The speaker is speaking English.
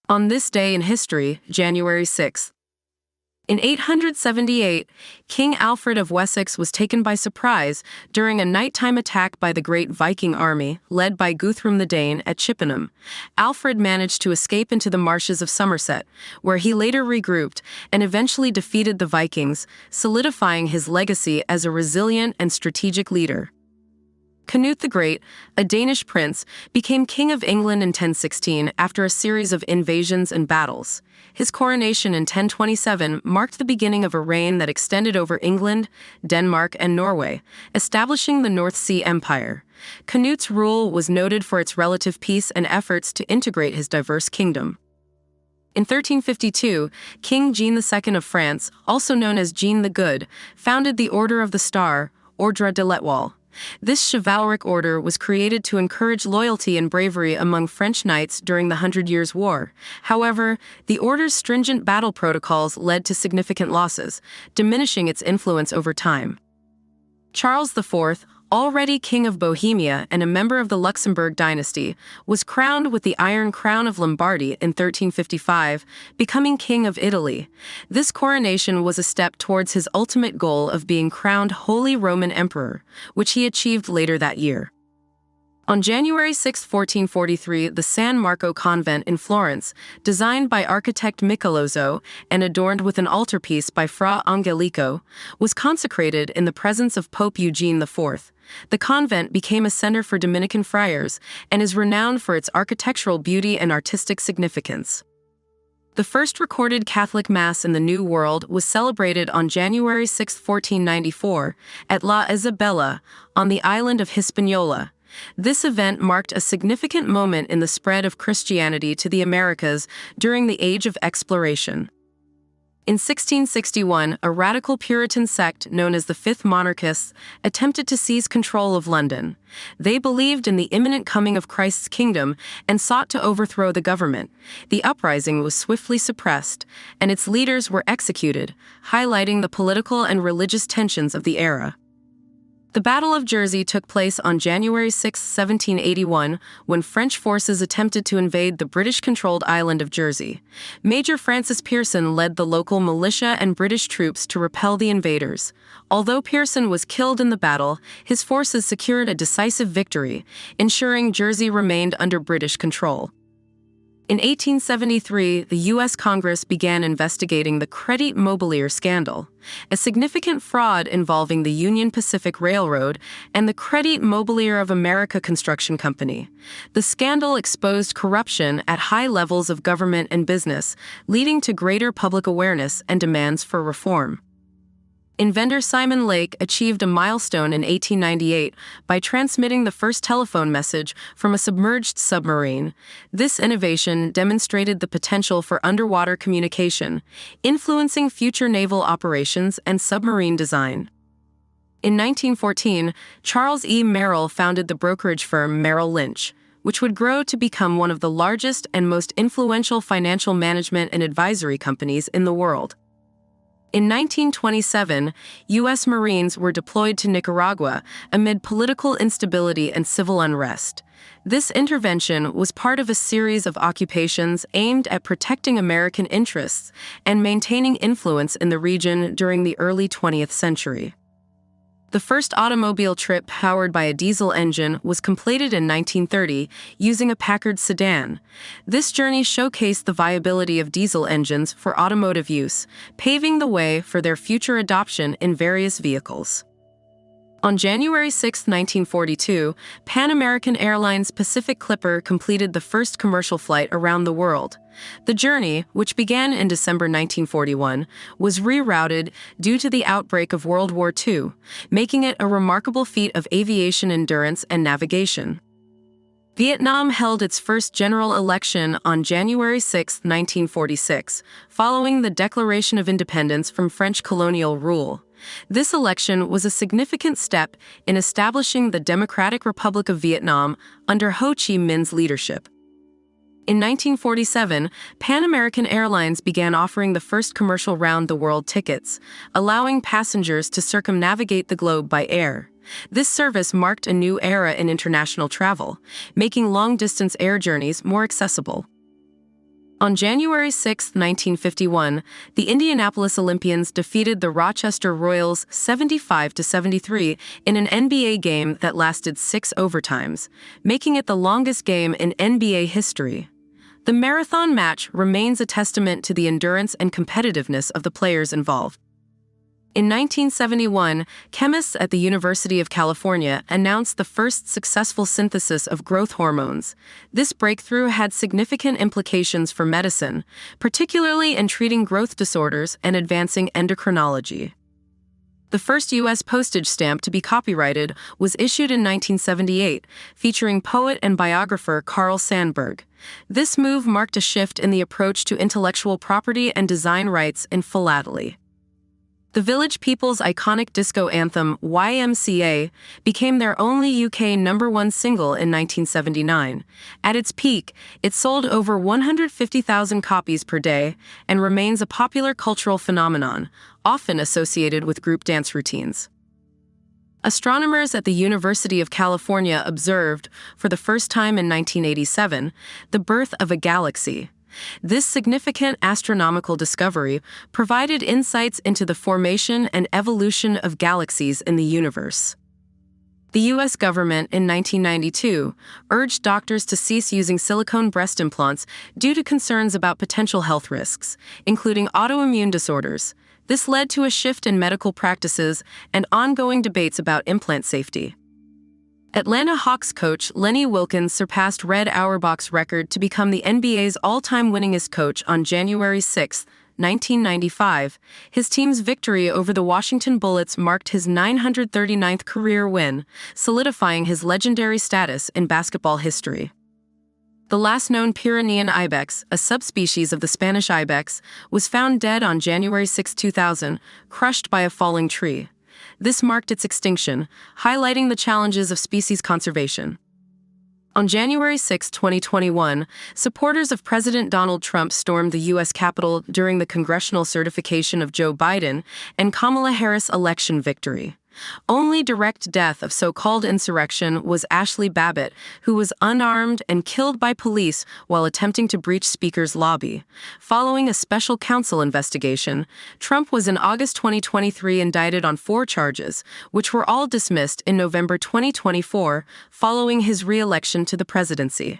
On this day in history, January 6th, in 878, King Alfred of Wessex was taken by surprise during a nighttime attack by the great Viking army, led by Guthrum the Dane at Chippenham. Alfred managed to escape into the marshes of Somerset, where he later regrouped and eventually defeated the Vikings, solidifying his legacy as a resilient and strategic leader. Canute the Great, a Danish prince, became King of England in 1016 after a series of invasions and battles. His coronation in 1027 marked the beginning of a reign that extended over England, Denmark, and Norway, establishing the North Sea Empire. Canute's rule was noted for its relative peace and efforts to integrate his diverse kingdom. In 1352, King Jean II of France, also known as Jean the Good, founded the Order of the Star, Ordre de l'Étoile. This chivalric order was created to encourage loyalty and bravery among French knights during the Hundred Years' War. However, the order's stringent battle protocols led to significant losses, diminishing its influence over time. Charles IV, already King of Bohemia and a member of the Luxembourg dynasty, was crowned with the Iron Crown of Lombardy in 1355, becoming King of Italy. This coronation was a step towards his ultimate goal of being crowned Holy Roman Emperor, which he achieved later that year. On January 6, 1443, the San Marco convent in Florence, designed by architect Michelozzo and adorned with an altarpiece by Fra Angelico, was consecrated in the presence of Pope Eugene IV. The convent became a center for Dominican friars and is renowned for its architectural beauty and artistic significance. The first recorded Catholic Mass in the New World was celebrated on January 6, 1494, at La Isabela, on the island of Hispaniola. This event marked a significant moment in the spread of Christianity to the Americas during the Age of Exploration. In 1661, a radical Puritan sect known as the Fifth Monarchists attempted to seize control of London. They believed in the imminent coming of Christ's kingdom and sought to overthrow the government. The uprising was swiftly suppressed, and its leaders were executed, highlighting the political and religious tensions of the era. The Battle of Jersey took place on January 6, 1781, when French forces attempted to invade the British-controlled island of Jersey. Major Francis Pearson led the local militia and British troops to repel the invaders. Although Pearson was killed in the battle, his forces secured a decisive victory, ensuring Jersey remained under British control. In 1873, the U.S. Congress began investigating the Crédit Mobilier scandal, a significant fraud involving the Union Pacific Railroad and the Crédit Mobilier of America Construction Company. The scandal exposed corruption at high levels of government and business, leading to greater public awareness and demands for reform. Inventor Simon Lake achieved a milestone in 1898 by transmitting the first telephone message from a submerged submarine. This innovation demonstrated the potential for underwater communication, influencing future naval operations and submarine design. In 1914, Charles E. Merrill founded the brokerage firm Merrill Lynch, which would grow to become one of the largest and most influential financial management and advisory companies in the world. In 1927, U.S. Marines were deployed to Nicaragua amid political instability and civil unrest. This intervention was part of a series of occupations aimed at protecting American interests and maintaining influence in the region during the early 20th century. The first automobile trip powered by a diesel engine was completed in 1930 using a Packard sedan. This journey showcased the viability of diesel engines for automotive use, paving the way for their future adoption in various vehicles. On January 6, 1942, Pan American Airlines Pacific Clipper completed the first commercial flight around the world. The journey, which began in December 1941, was rerouted due to the outbreak of World War II, making it a remarkable feat of aviation endurance and navigation. Vietnam held its first general election on January 6, 1946, following the declaration of independence from French colonial rule. This election was a significant step in establishing the Democratic Republic of Vietnam under Ho Chi Minh's leadership. In 1947, Pan American Airlines began offering the first commercial round-the-world tickets, allowing passengers to circumnavigate the globe by air. This service marked a new era in international travel, making long-distance air journeys more accessible. On January 6, 1951, the Indianapolis Olympians defeated the Rochester Royals 75-73 in an NBA game that lasted 6 overtimes, making it the longest game in NBA history. The marathon match remains a testament to the endurance and competitiveness of the players involved. In 1971, chemists at the University of California announced the first successful synthesis of growth hormones. This breakthrough had significant implications for medicine, particularly in treating growth disorders and advancing endocrinology. The first U.S. postage stamp to be copyrighted was issued in 1978, featuring poet and biographer Carl Sandburg. This move marked a shift in the approach to intellectual property and design rights in philately. The Village People's iconic disco anthem, YMCA, became their only UK #1 single in 1979. At its peak, it sold over 150,000 copies per day and remains a popular cultural phenomenon, often associated with group dance routines. Astronomers at the University of California observed, for the first time in 1987, the birth of a galaxy. This significant astronomical discovery provided insights into the formation and evolution of galaxies in the universe. The U.S. government in 1992 urged doctors to cease using silicone breast implants due to concerns about potential health risks, including autoimmune disorders. This led to a shift in medical practices and ongoing debates about implant safety. Atlanta Hawks coach Lenny Wilkens surpassed Red Auerbach's record to become the NBA's all-time winningest coach on January 6, 1995. His team's victory over the Washington Bullets marked his 939th career win, solidifying his legendary status in basketball history. The last known Pyrenean ibex, a subspecies of the Spanish ibex, was found dead on January 6, 2000, crushed by a falling tree. This marked its extinction, highlighting the challenges of species conservation. On January 6, 2021, supporters of President Donald Trump stormed the U.S. Capitol during the congressional certification of Joe Biden and Kamala Harris' election victory. Only direct death of so-called insurrection was Ashley Babbitt, who was unarmed and killed by police while attempting to breach Speaker's lobby. Following a special counsel investigation, Trump was in August 2023 indicted on 4 charges, which were all dismissed in November 2024 following his re-election to the presidency.